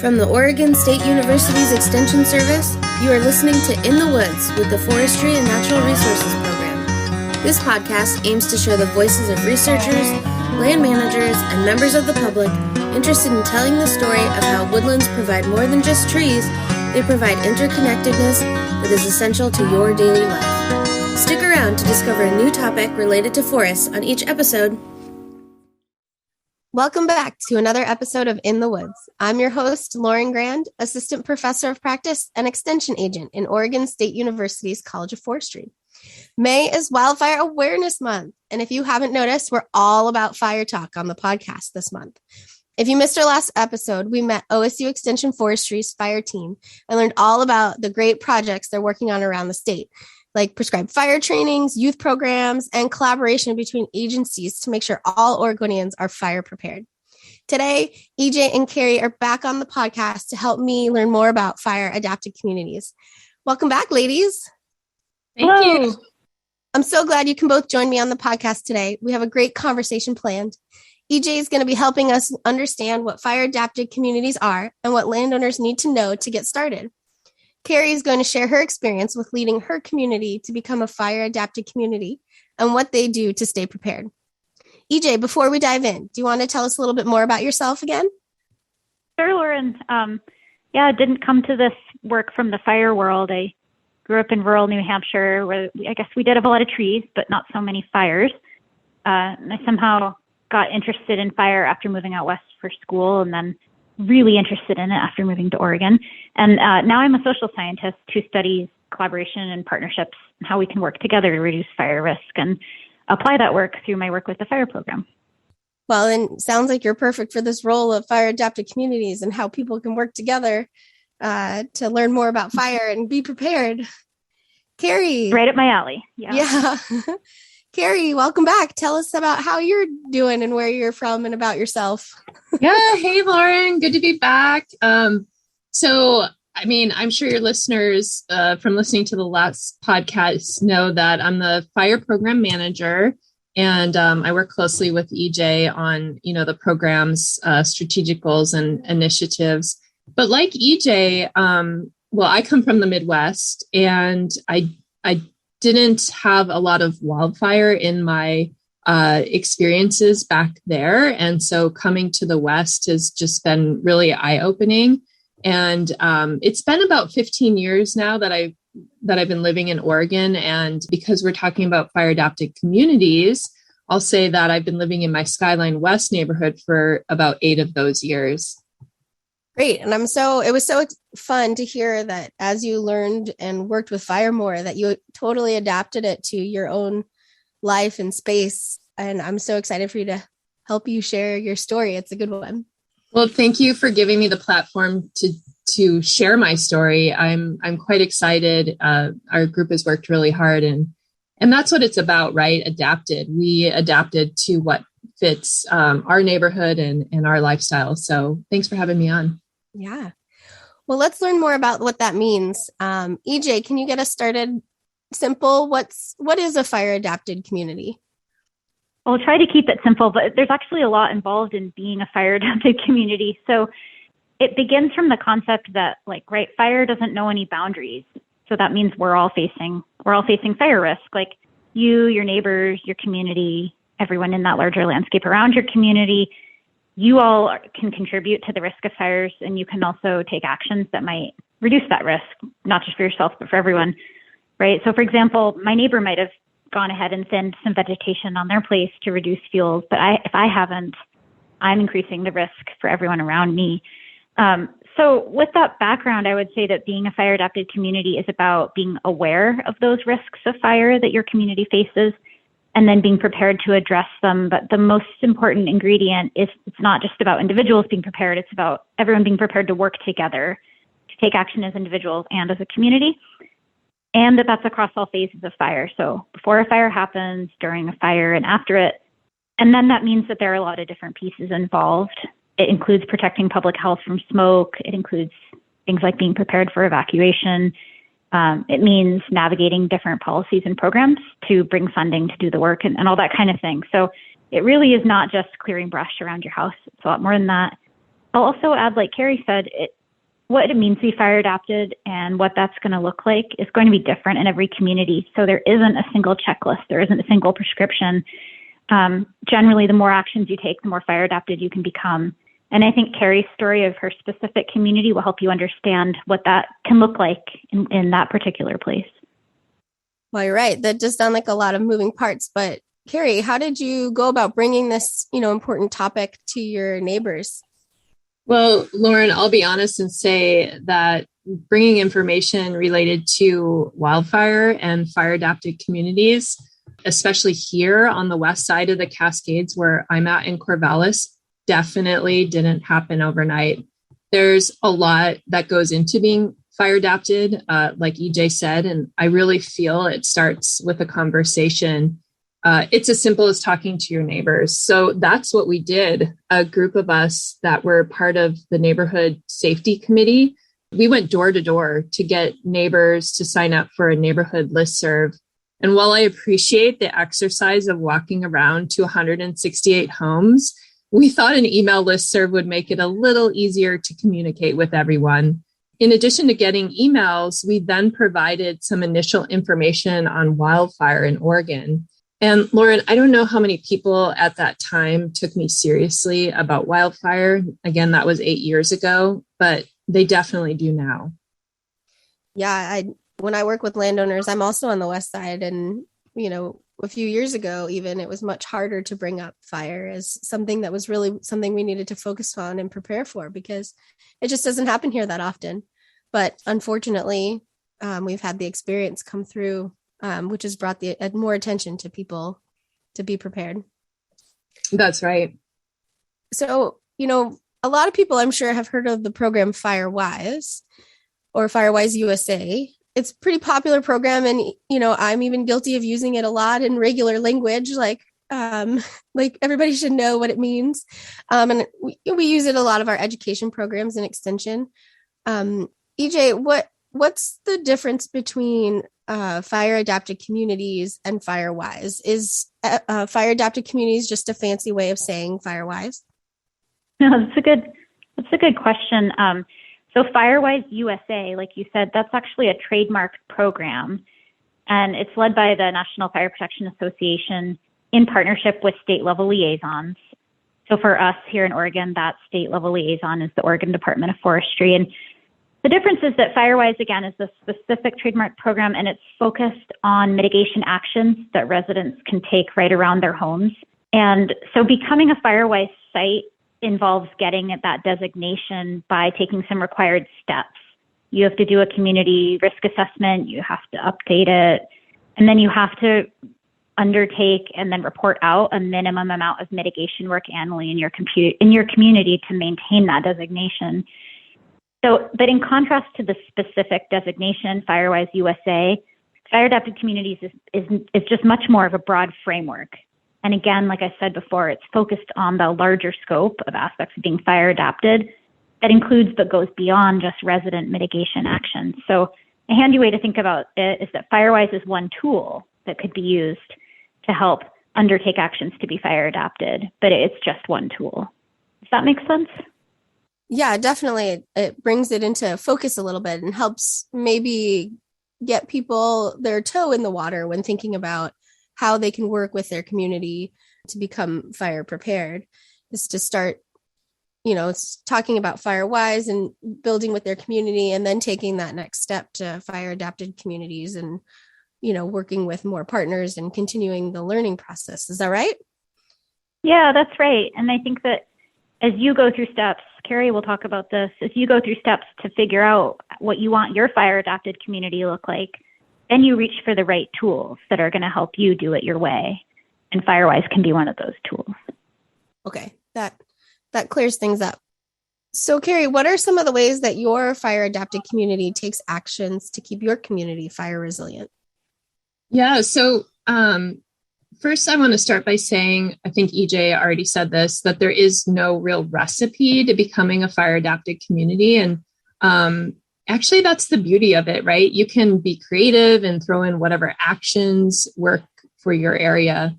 From the Oregon State University's Extension Service, you are listening to In the Woods with the Forestry and Natural Resources Program. This podcast aims to share the voices of researchers, land managers, and members of the public interested in telling the story of how woodlands provide more than just trees. They provide interconnectedness that is essential to your daily life. Stick around to discover a new topic related to forests on each episode. Welcome back to another episode of In the Woods. I'm your host, Lauren Grand, Assistant Professor of Practice and Extension Agent in Oregon State University's College of Forestry. May is Wildfire Awareness Month, and if you haven't noticed, we're all about fire talk on the podcast this month. If you missed our last episode, we met OSU Extension Forestry's fire team and learned all about the great projects they're working on around the state, like prescribed fire trainings, youth programs, and collaboration between agencies to make sure all Oregonians are fire prepared. Today, EJ and Carrie are back on the podcast to help me learn more about fire adapted communities. Welcome back, ladies. Thank you. I'm so glad you can both join me on the podcast today. We have a great conversation planned. EJ is going to be helping us understand what fire adapted communities are and what landowners need to know to get started. Carrie is going to share her experience with leading her community to become a fire-adapted community and what they do to stay prepared. EJ, before we dive in, do you want to tell us a little bit more about yourself again? Sure, Lauren. I didn't come to this work from the fire world. I grew up in rural New Hampshire where I guess we did have a lot of trees, but not so many fires. And I somehow got interested in fire after moving out west for school and then really interested in it after moving to Oregon. And now I'm a social scientist who studies collaboration and partnerships and how we can work together to reduce fire risk and apply that work through my work with the fire program. Well, and it sounds like you're perfect for this role of fire adapted communities and how people can work together to learn more about fire and be prepared. Carrie. Right up my alley. Yeah. Carrie, welcome back. Tell us about how you're doing and where you're from and about yourself. Hey, Lauren. Good to be back. I'm sure your listeners from listening to the last podcast know that I'm the fire program manager, and I work closely with EJ on, the program's strategic goals and initiatives. But like EJ, I come from the Midwest, and I didn't have a lot of wildfire in my experiences back there. And so coming to the West has just been really eye-opening. And it's been about 15 years now that I've been living in Oregon. And because we're talking about fire adapted communities, I'll say that I've been living in my Skyline West neighborhood for about 8 of those years. Great. And it was so fun to hear that as you learned and worked with fire more, that you totally adapted it to your own life and space. And I'm so excited for you to help you share your story. It's a good one. Well, thank you for giving me the platform to share my story. I'm quite excited. Our group has worked really hard and that's what it's about, right? Adapted. We adapted to what fits our neighborhood and our lifestyle. So thanks for having me on. Yeah. Well, let's learn more about what that means. EJ, can you get us started simple? What is a fire adapted community? I'll try to keep it simple, but there's actually a lot involved in being a fire adapted community. So it begins from the concept that fire doesn't know any boundaries. So that means we're all facing fire risk, like you, your neighbors, your community, everyone in that larger landscape around your community. You all can contribute to the risk of fires, and you can also take actions that might reduce that risk, not just for yourself, but for everyone, right? So for example, my neighbor might have gone ahead and thinned some vegetation on their place to reduce fuels, but if I haven't, I'm increasing the risk for everyone around me. So with that background, I would say that being a fire adapted community is about being aware of those risks of fire that your community faces, and then being prepared to address them. But the most important ingredient is it's not just about individuals being prepared, it's about everyone being prepared to work together to take action as individuals and as a community. And that's across all phases of fire. So before a fire happens, during a fire, and after it. And then that means that there are a lot of different pieces involved. It includes protecting public health from smoke. It includes things like being prepared for evacuation. It means navigating different policies and programs to bring funding to do the work and all that kind of thing. So it really is not just clearing brush around your house. It's a lot more than that. I'll also add, like Carrie said, what it means to be fire adapted and what that's going to look like is going to be different in every community. So there isn't a single checklist. There isn't a single prescription. Generally, the more actions you take, the more fire adapted you can become. And I think Carrie's story of her specific community will help you understand what that can look like in that particular place. Well, you're right. That does sound like a lot of moving parts. But Carrie, how did you go about bringing this, important topic to your neighbors? Well, Lauren, I'll be honest and say that bringing information related to wildfire and fire adapted communities, especially here on the west side of the Cascades where I'm at in Corvallis, definitely didn't happen overnight. There's a lot that goes into being fire adapted, like EJ said, and I really feel it starts with a conversation. It's as simple as talking to your neighbors. So that's what we did. A group of us that were part of the neighborhood safety committee, we went door to door to get neighbors to sign up for a neighborhood listserv. And while I appreciate the exercise of walking around to 168 homes, we thought an email listserv would make it a little easier to communicate with everyone. In addition to getting emails, we then provided some initial information on wildfire in Oregon. And Lauren, I don't know how many people at that time took me seriously about wildfire. Again, that was 8 years ago, but they definitely do now. Yeah, when I work with landowners, I'm also on the west side. And, a few years ago, even, it was much harder to bring up fire as something that was really something we needed to focus on and prepare for, because it just doesn't happen here that often. But unfortunately, we've had the experience come through, which has brought more attention to people to be prepared. That's right. So, a lot of people, I'm sure, have heard of the program FireWise or FireWise USA. It's a pretty popular program, and I'm even guilty of using it a lot in regular language, like everybody should know what it means. And we use it a lot of our education programs and extension. EJ, what's the difference between fire adapted communities and FireWise? Is fire adapted communities just a fancy way of saying FireWise? No, that's a good question. So FireWise USA, like you said, that's actually a trademarked program, and it's led by the National Fire Protection Association in partnership with state level liaisons. So for us here in Oregon, that state level liaison is the Oregon Department of Forestry. And the difference is that FireWise, again, is a specific trademark program, and it's focused on mitigation actions that residents can take right around their homes. And so becoming a FireWise site involves getting that designation by taking some required steps. You have to do a community risk assessment, you have to update it, and then you have to undertake and then report out a minimum amount of mitigation work annually in your community to maintain that designation. So, but in contrast to the specific designation, FireWise USA, fire adapted communities is just much more of a broad framework. And again, like I said before, it's focused on the larger scope of aspects of being fire adapted that includes but goes beyond just resident mitigation actions. So a handy way to think about it is that FireWise is one tool that could be used to help undertake actions to be fire adapted, but it's just one tool. Does that make sense? Yeah, definitely. It brings it into focus a little bit and helps maybe get people their toe in the water when thinking about how they can work with their community to become fire prepared, is to start, it's talking about FireWise and building with their community, and then taking that next step to fire adapted communities and, working with more partners and continuing the learning process. Is that right? Yeah, that's right. And I think that as you go through steps, Carrie will talk about this, as you go through steps to figure out what you want your fire adapted community to look like, then you reach for the right tools that are going to help you do it your way. And FireWise can be one of those tools. Okay, that clears things up. So Carrie, what are some of the ways that your fire adapted community takes actions to keep your community fire resilient? Yeah, so first I want to start by saying, I think EJ already said this, that there is no real recipe to becoming a fire adapted community. And actually, that's the beauty of it, right? You can be creative and throw in whatever actions work for your area.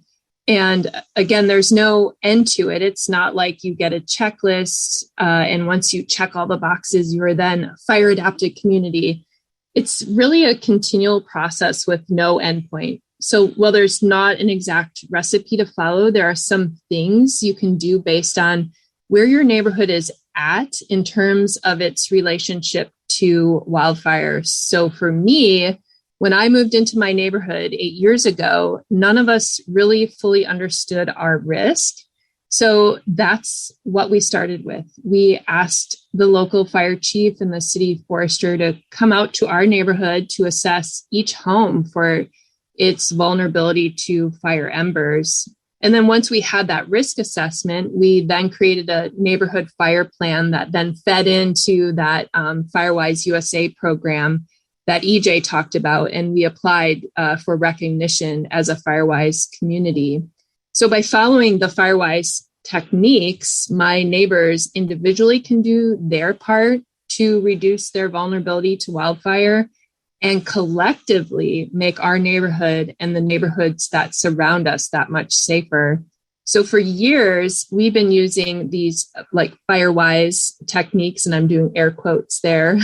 And again, there's no end to it. It's not like you get a checklist, and once you check all the boxes, you are then a fire adapted community. It's really a continual process with no endpoint. So while there's not an exact recipe to follow, there are some things you can do based on where your neighborhood is at in terms of its relationship to wildfires. So for me, when I moved into my neighborhood 8 years ago, none of us really fully understood our risk. So that's what we started with. We asked the local fire chief and the city forester to come out to our neighborhood to assess each home for its vulnerability to fire embers. And then once we had that risk assessment, we then created a neighborhood fire plan that then fed into that Firewise USA program that EJ talked about, and we applied for recognition as a Firewise community. So by following the Firewise techniques, my neighbors individually can do their part to reduce their vulnerability to wildfire and collectively make our neighborhood and the neighborhoods that surround us that much safer. So for years, we've been using these like Firewise techniques, and I'm doing air quotes there,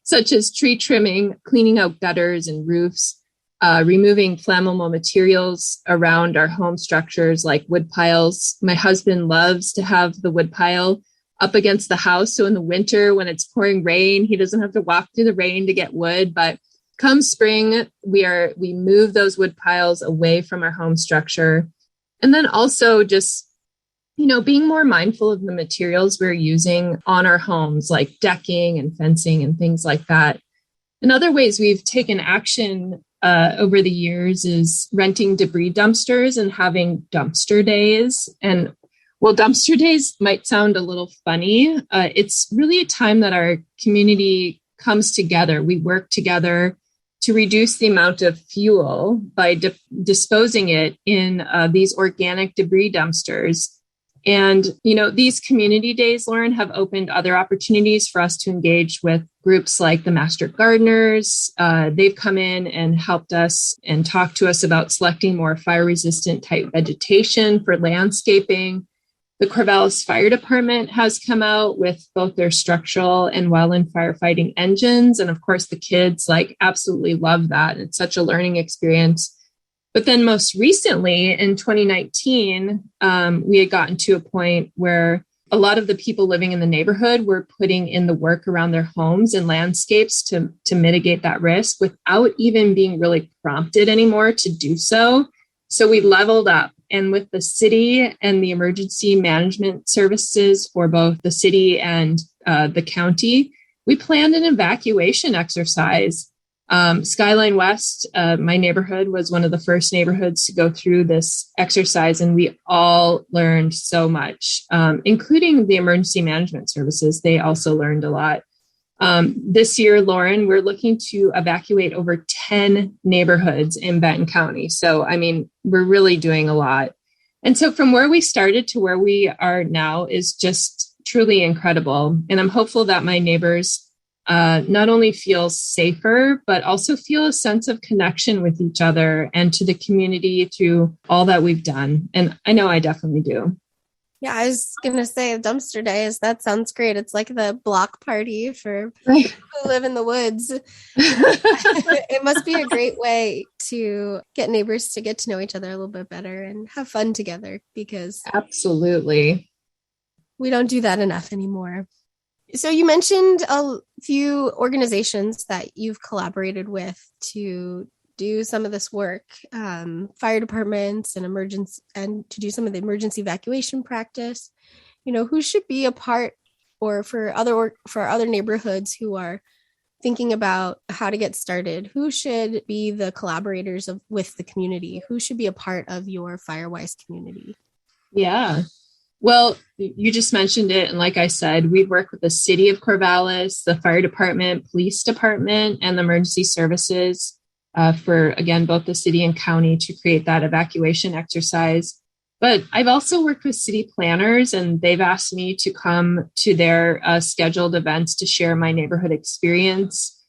such as tree trimming, cleaning out gutters and roofs, removing flammable materials around our home structures like wood piles. My husband loves to have the wood pile up against the house. So in the winter, when it's pouring rain, he doesn't have to walk through the rain to get wood. But come spring, we move those wood piles away from our home structure. And then also just, being more mindful of the materials we're using on our homes, like decking and fencing and things like that. And other ways we've taken action over the years is renting debris dumpsters and having dumpster days. And while dumpster days might sound a little funny, it's really a time that our community comes together. We work together to reduce the amount of fuel by disposing it in these organic debris dumpsters. And, these community days, Lauren, have opened other opportunities for us to engage with groups like the Master Gardeners. They've come in and helped us and talked to us about selecting more fire-resistant type vegetation for landscaping. The Corvallis Fire Department has come out with both their structural and wildland firefighting engines. And of course, the kids absolutely love that. It's such a learning experience. But then most recently in 2019, we had gotten to a point where a lot of the people living in the neighborhood were putting in the work around their homes and landscapes to mitigate that risk without even being really prompted anymore to do so. So we leveled up. And with the city and the emergency management services for both the city and the county, we planned an evacuation exercise. Skyline West, my neighborhood, was one of the first neighborhoods to go through this exercise, and we all learned so much, including the emergency management services. They also learned a lot. This year, Lauren, we're looking to evacuate over 10 neighborhoods in Benton County. So, we're really doing a lot. And so from where we started to where we are now is just truly incredible. And I'm hopeful that my neighbors not only feel safer, but also feel a sense of connection with each other and to the community through all that we've done. And I know I definitely do. Yeah, I was going to say dumpster days. That sounds great. It's like the block party for people who live in the woods. It must be a great way to get neighbors to get to know each other a little bit better and have fun together, because absolutely, we don't do that enough anymore. So you mentioned a few organizations that you've collaborated with to do some of this work, fire departments and to do some of the emergency evacuation practice. Who should be a part, or for other neighborhoods who are thinking about how to get started, who should be the collaborators with the community? Who should be a part of your Firewise community? Yeah. Well, you just mentioned it. And like I said, we work with the city of Corvallis, the fire department, police department, and the emergency services for, again, both the city and county to create that evacuation exercise. But I've also worked with city planners, and they've asked me to come to their scheduled events to share my neighborhood experience.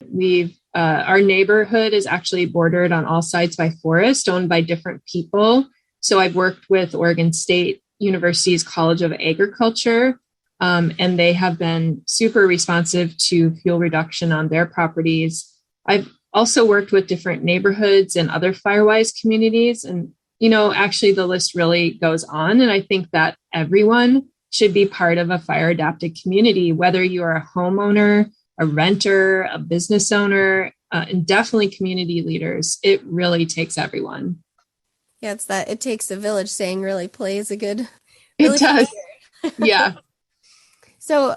Our neighborhood is actually bordered on all sides by forest owned by different people. So I've worked with Oregon State University's College of Agriculture, and they have been super responsive to fuel reduction on their properties. I've also worked with different neighborhoods and other Firewise communities. And, actually the list really goes on. And I think that everyone should be part of a fire adapted community, whether you are a homeowner, a renter, a business owner, and definitely community leaders. It really takes everyone. Yeah, it's that it takes a village saying really plays a good. Really it does. Yeah. So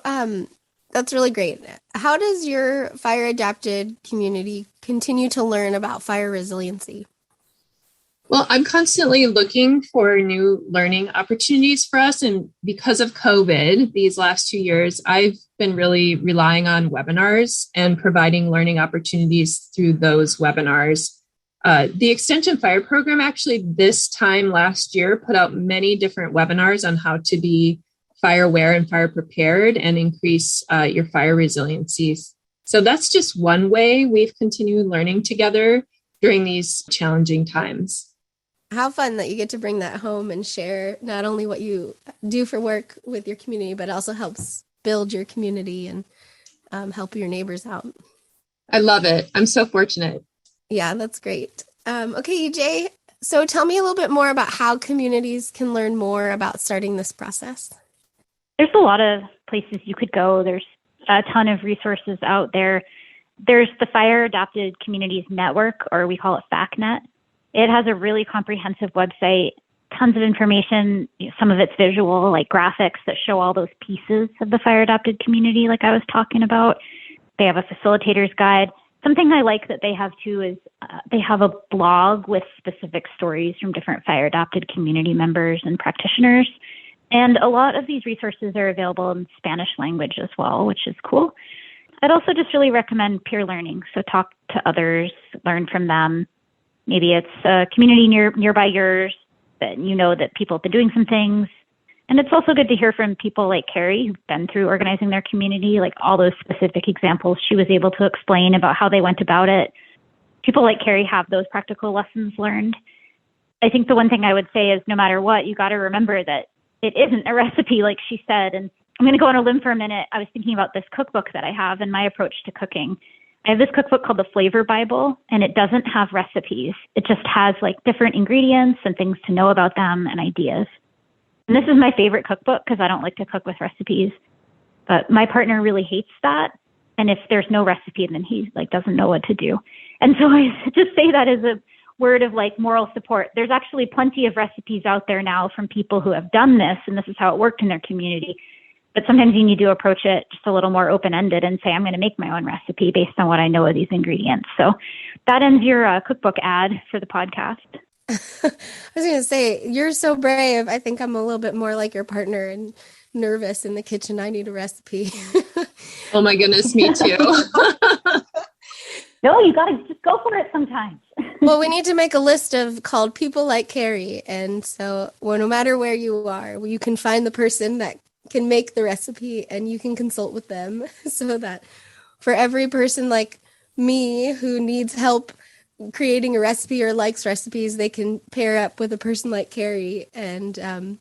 that's really great. How does your fire adapted community continue to learn about fire resiliency? Well, I'm constantly looking for new learning opportunities for us. And because of COVID, these last 2 years, I've been really relying on webinars and providing learning opportunities through those webinars. The Extension Fire Program actually this time last year put out many different webinars on how to be fire aware and fire prepared and increase your fire resiliency. So that's just one way we've continued learning together during these challenging times. How fun that you get to bring that home and share not only what you do for work with your community, but also helps build your community and help your neighbors out. I love it. I'm so fortunate. Yeah, that's great. Okay, EJ, so tell me a little bit more about how communities can learn more about starting this process. There's a lot of places you could go. There's a ton of resources out there. There's the Fire Adapted Communities Network, or we call it FACNet. It has a really comprehensive website, tons of information. Some of it's visual, like graphics that show all those pieces of the fire adapted community, like I was talking about. They have a facilitator's guide. Something I like that they have too is they have a blog with specific stories from different fire adapted community members and practitioners. And a lot of these resources are available in Spanish language as well, which is cool. I'd also just really recommend peer learning. So talk to others, learn from them. Maybe it's a community nearby yours that you know that people have been doing some things. And it's also good to hear from people like Carrie, who've been through organizing their community, like all those specific examples she was able to explain about how they went about it. People like Carrie have those practical lessons learned. I think the one thing I would say is no matter what, you got to remember that it isn't a recipe, like she said. And I'm going to go on a limb for a minute. I was thinking about this cookbook that I have and my approach to cooking. I have this cookbook called the Flavor Bible, and it doesn't have recipes. It just has like different ingredients and things to know about them and ideas. And this is my favorite cookbook because I don't like to cook with recipes. But my partner really hates that. And if there's no recipe, then he like doesn't know what to do. And so I just say that as a word of like moral support. There's actually plenty of recipes out there now from people who have done this, and this is how it worked in their community. But sometimes you need to approach it just a little more open-ended and say, I'm going to make my own recipe based on what I know of these ingredients. So that ends your cookbook ad for the podcast. I was going to say, you're so brave. I think I'm a little bit more like your partner and nervous in the kitchen. I need a recipe. Oh my goodness, me too. No, you got to just go for it sometimes. Well, we need to make a list called People Like Carrie. And so no matter where you are, you can find the person that can make the recipe and you can consult with them so that for every person like me who needs help creating a recipe or likes recipes, they can pair up with a person like Carrie and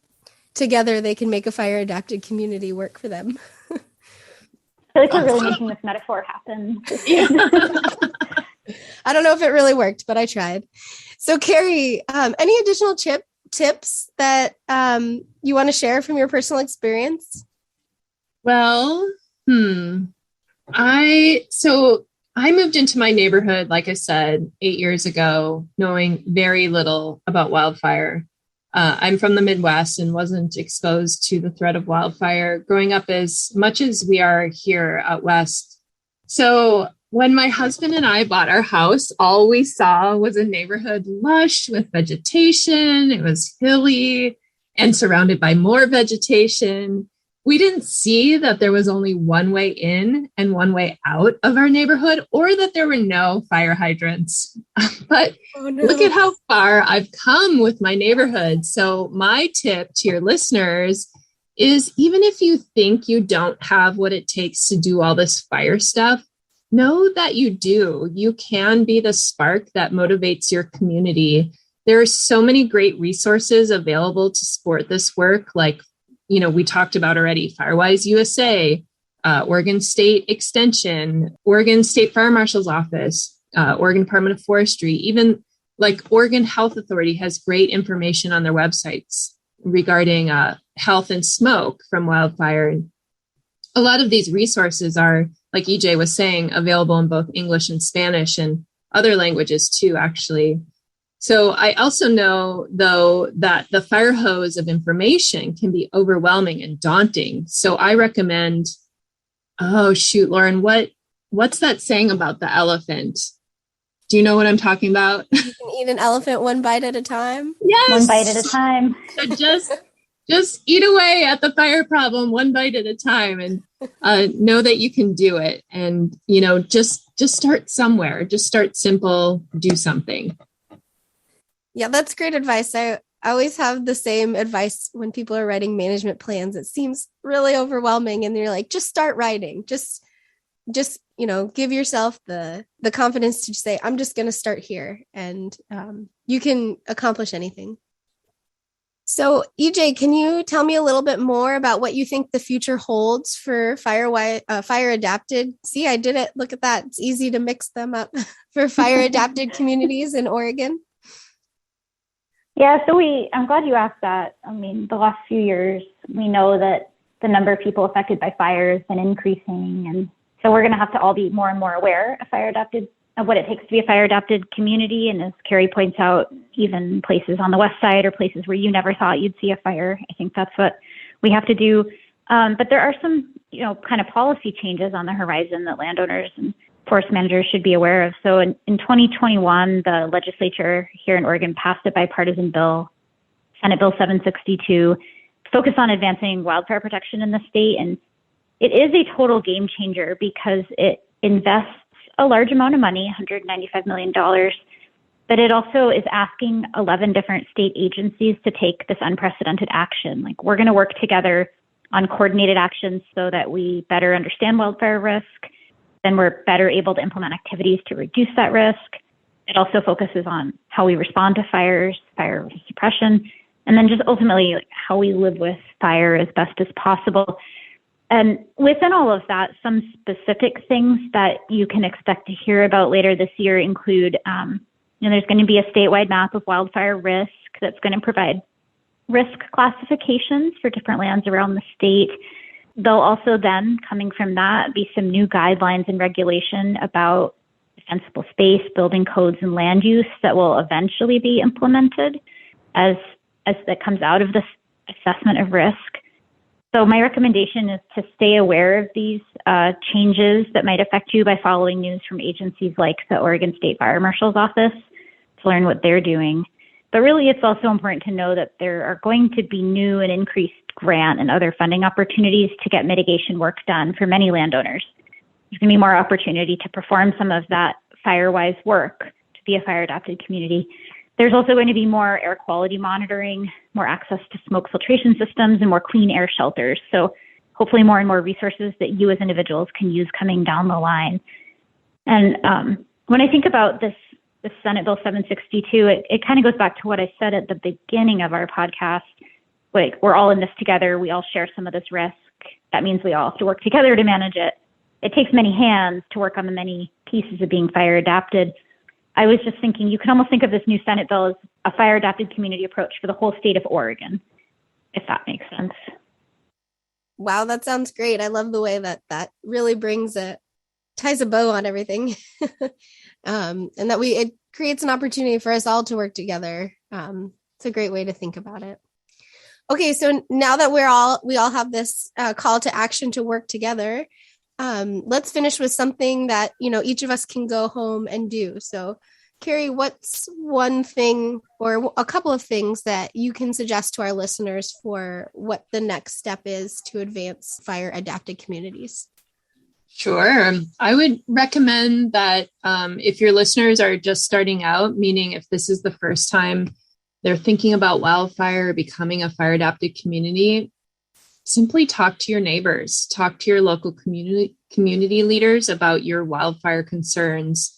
together they can make a fire adapted community work for them. I feel like we're really making this metaphor happen. I don't know if it really worked, but I tried. So Carrie, any additional tips that you want to share from your personal experience? Well, I moved into my neighborhood, like I said, 8 years ago, knowing very little about wildfire. I'm from the Midwest and wasn't exposed to the threat of wildfire growing up as much as we are here out west. So when my husband and I bought our house, all we saw was a neighborhood lush with vegetation. It was hilly and surrounded by more vegetation. We didn't see that there was only one way in and one way out of our neighborhood, or that there were no fire hydrants. But Look at how far I've come with my neighborhood. So my tip to your listeners is, even if you think you don't have what it takes to do all this fire stuff, know that you do. You can be the spark that motivates your community there are so many great resources available to support this work. Like, we talked about already, Firewise USA, Oregon State Extension, Oregon State Fire Marshal's Office, Oregon Department of Forestry, even like Oregon Health Authority has great information on their websites regarding health and smoke from wildfire. And a lot of these resources are, like EJ was saying, available in both English and Spanish and other languages too, actually. So I also know, though, that the fire hose of information can be overwhelming and daunting. So I recommend, oh, shoot, Lauren, what's that saying about the elephant? Do you know what I'm talking about? You can eat an elephant one bite at a time. Yes. One bite at a time. So just eat away at the fire problem one bite at a time, and know that you can do it. And, just start somewhere. Just start simple, do something. Yeah, that's great advice. I always have the same advice when people are writing management plans. It seems really overwhelming and you're like, just start writing. Just give yourself the confidence to say, I'm just going to start here, and you can accomplish anything. So EJ, can you tell me a little bit more about what you think the future holds for fire adapted? See, I did it. Look at that. It's easy to mix them up for fire adapted communities in Oregon. Yeah, so I'm glad you asked that. I mean, the last few years, we know that the number of people affected by fire has been increasing. And so we're going to have to all be more and more aware of what it takes to be a fire adapted community. And as Carrie points out, even places on the west side or places where you never thought you'd see a fire, I think that's what we have to do. But there are some, kind of policy changes on the horizon that landowners and forest managers should be aware of. So in 2021, the legislature here in Oregon passed a bipartisan bill, Senate Bill 762, focused on advancing wildfire protection in the state. And it is a total game changer because it invests a large amount of money, $195 million, but it also is asking 11 different state agencies to take this unprecedented action. Like, we're going to work together on coordinated actions so that we better understand wildfire risk, then we're better able to implement activities to reduce that risk. It also focuses on how we respond to fires, fire suppression, and then just ultimately how we live with fire as best as possible. And within all of that, some specific things that you can expect to hear about later this year include, there's going to be a statewide map of wildfire risk that's going to provide risk classifications for different lands around the state. There'll also then, coming from that, be some new guidelines and regulation about defensible space, building codes, and land use that will eventually be implemented as that comes out of this assessment of risk. So my recommendation is to stay aware of these changes that might affect you by following news from agencies like the Oregon State Fire Marshal's Office to learn what they're doing. But really, it's also important to know that there are going to be new and increased grant and other funding opportunities to get mitigation work done for many landowners. There's going to be more opportunity to perform some of that fire-wise work to be a fire-adapted community. There's also going to be more air quality monitoring, more access to smoke filtration systems, and more clean air shelters. So hopefully more and more resources that you as individuals can use coming down the line. And when I think about this Senate Bill 762, it kind of goes back to what I said at the beginning of our podcast. Like, we're all in this together. We all share some of this risk. That means we all have to work together to manage it. It takes many hands to work on the many pieces of being fire adapted. I was just thinking, you can almost think of this new Senate bill as a fire adapted community approach for the whole state of Oregon, if that makes sense. Wow, that sounds great. I love the way that really ties a bow on everything. And that it creates an opportunity for us all to work together. It's a great way to think about it. Okay, so now that we all have this call to action to work together, let's finish with something that, each of us can go home and do. So, Carrie, what's one thing or a couple of things that you can suggest to our listeners for what the next step is to advance fire adapted communities? Sure. I would recommend that if your listeners are just starting out, meaning if this is the first time they're thinking about wildfire, becoming a fire adapted community, simply talk to your neighbors, talk to your local community leaders about your wildfire concerns.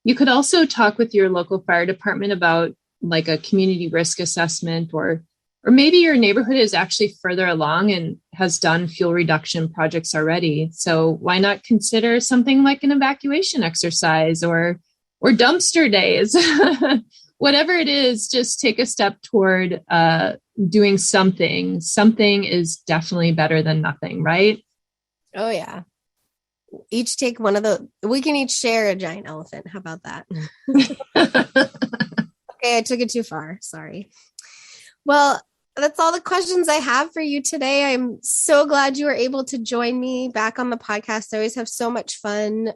You could also talk with your local fire department about like a community risk assessment, or maybe your neighborhood is actually further along and has done fuel reduction projects already. So why not consider something like an evacuation exercise or dumpster days? Whatever it is, just take a step toward doing something. Something is definitely better than nothing, right? Oh, yeah. Each take one of we can each share a giant elephant. How about that? Okay, I took it too far. Sorry. Well, that's all the questions I have for you today. I'm so glad you were able to join me back on the podcast. I always have so much fun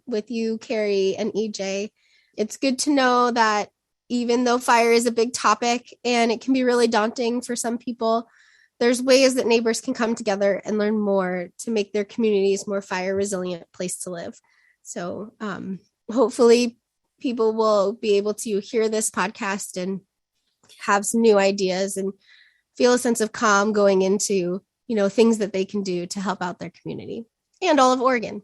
with you, Carrie and EJ. It's good to know that even though fire is a big topic and it can be really daunting for some people, there's ways that neighbors can come together and learn more to make their communities more fire resilient place to live. So hopefully people will be able to hear this podcast and have some new ideas and feel a sense of calm going into, things that they can do to help out their community and all of Oregon.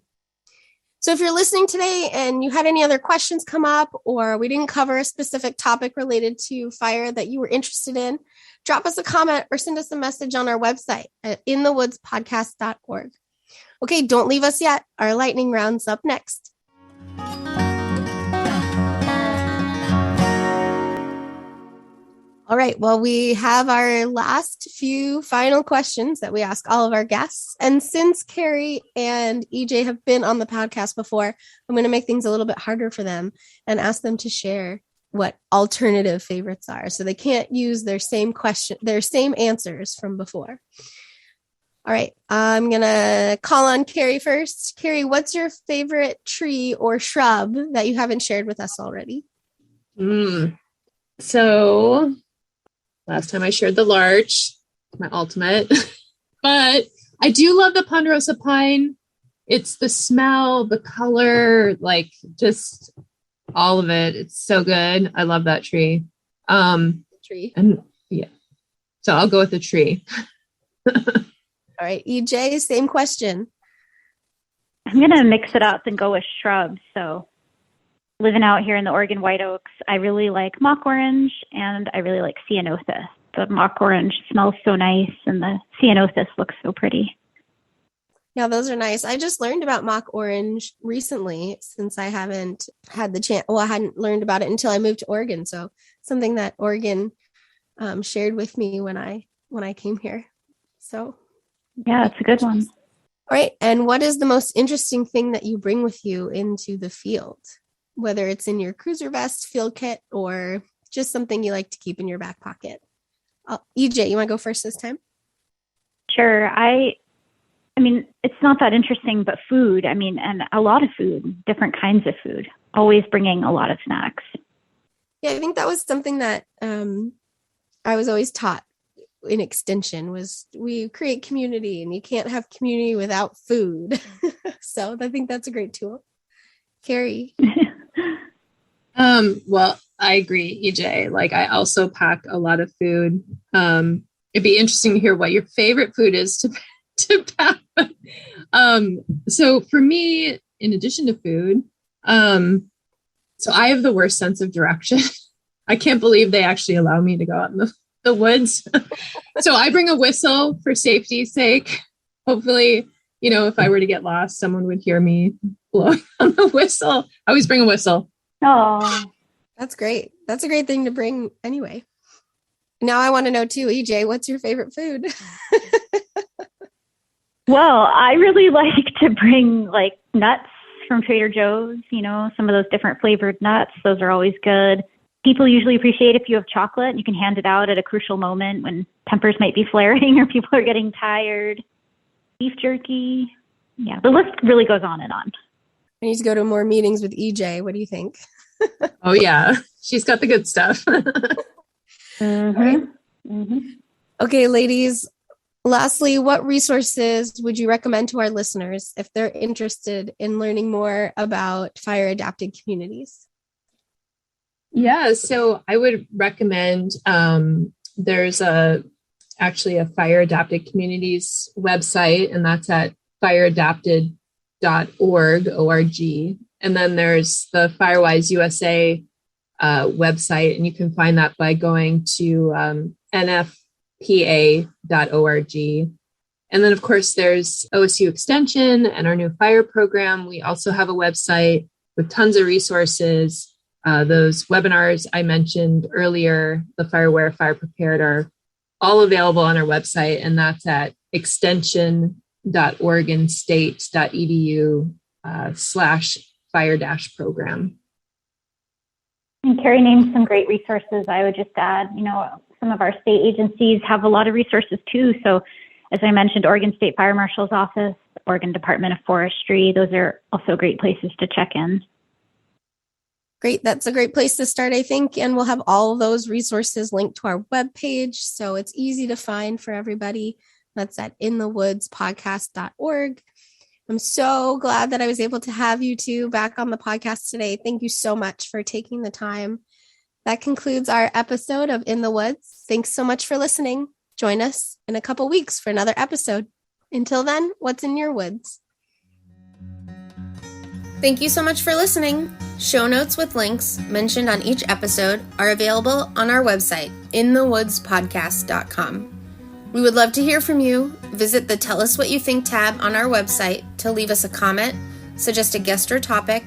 So if you're listening today and you had any other questions come up, or we didn't cover a specific topic related to fire that you were interested in, drop us a comment or send us a message on our website at inthewoodspodcast.org. Okay, don't leave us yet. Our lightning round's up next. All right, well, we have our last few final questions that we ask all of our guests. And since Carrie and EJ have been on the podcast before, I'm going to make things a little bit harder for them and ask them to share what alternative favorites are. So they can't use their same answers from before. All right, I'm going to call on Carrie first. Carrie, what's your favorite tree or shrub that you haven't shared with us already? So last time I shared the larch, my ultimate, but I do love the ponderosa pine. It's the smell, the color, like just all of it. It's so good. I love that tree. Tree. And yeah, so I'll go with the tree. All right, EJ, same question. I'm going to mix it up and go with shrubs. So living out here in the Oregon White Oaks, I really like mock orange and I really like ceanothus. The mock orange smells so nice and the ceanothus looks so pretty. Yeah, those are nice. I just learned about mock orange recently since I haven't had the chance. Well, I hadn't learned about it until I moved to Oregon. So something that Oregon shared with me when I came here. So yeah, it's a good one. All right. And what is the most interesting thing that you bring with you into the field? Whether it's in your cruiser vest, field kit, or just something you like to keep in your back pocket. EJ, you want to go first this time? Sure. I mean, it's not that interesting, but food. I mean, and a lot of food, different kinds of food. Always bringing a lot of snacks. Yeah, I think that was something that I was always taught in extension was we create community, and you can't have community without food. So I think that's a great tool. Carrie. Well, I agree, EJ. Like I also pack a lot of food. It'd be interesting to hear what your favorite food is to pack. So for me, in addition to food, so I have the worst sense of direction. I can't believe they actually allow me to go out in the woods. So I bring a whistle for safety's sake. Hopefully, if I were to get lost, someone would hear me blowing on the whistle. I always bring a whistle. Oh, that's great. That's a great thing to bring anyway. Now I want to know too, EJ, what's your favorite food? Well, I really like to bring like nuts from Trader Joe's, some of those different flavored nuts. Those are always good. People usually appreciate if you have chocolate and you can hand it out at a crucial moment when tempers might be flaring or people are getting tired. Beef jerky. Yeah, the list really goes on and on. I need to go to more meetings with EJ. What do you think? Oh, yeah. She's got the good stuff. Right. Mm-hmm. Okay, ladies. Lastly, what resources would you recommend to our listeners if they're interested in learning more about fire adapted communities? Yeah, so I would recommend there's actually a fire adapted communities website, and that's at fireadapted.org, O-R-G. And then there's the Firewise USA website, and you can find that by going to nfpa.org. And then, of course, there's OSU Extension and our new fire program. We also have a website with tons of resources. Those webinars I mentioned earlier, the FireWare, Fire Prepared, are all available on our website, and that's at extension.oregonstate.edu/fire-program. And Carrie named some great resources. I would just add, some of our state agencies have a lot of resources too. So as I mentioned, Oregon State Fire Marshal's Office, Oregon Department of Forestry, those are also great places to check in. Great. That's a great place to start, I think. And we'll have all those resources linked to our webpage, so it's easy to find for everybody. That's at inthewoodspodcast.org. I'm so glad that I was able to have you two back on the podcast today. Thank you so much for taking the time. That concludes our episode of In the Woods. Thanks so much for listening. Join us in a couple weeks for another episode. Until then, what's in your woods? Thank you so much for listening. Show notes with links mentioned on each episode are available on our website, inthewoodspodcast.com. We would love to hear from you. Visit the Tell Us What You Think tab on our website to leave us a comment, suggest a guest or topic,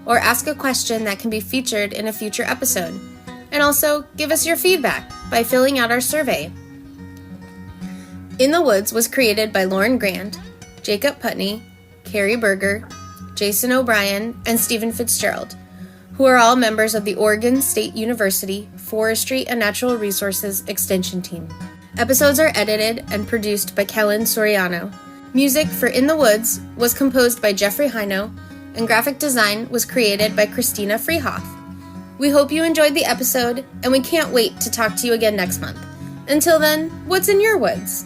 or ask a question that can be featured in a future episode. And also, give us your feedback by filling out our survey. In the Woods was created by Lauren Grand, Jacob Putney, Carrie Berger, Jason O'Brien, and Stephen Fitzgerald, who are all members of the Oregon State University Forestry and Natural Resources Extension Team. Episodes are edited and produced by Kellen Soriano. Music for In the Woods was composed by Jeffrey Hino, and graphic design was created by Christina Freehoff. We hope you enjoyed the episode, and we can't wait to talk to you again next month. Until then, what's in your woods?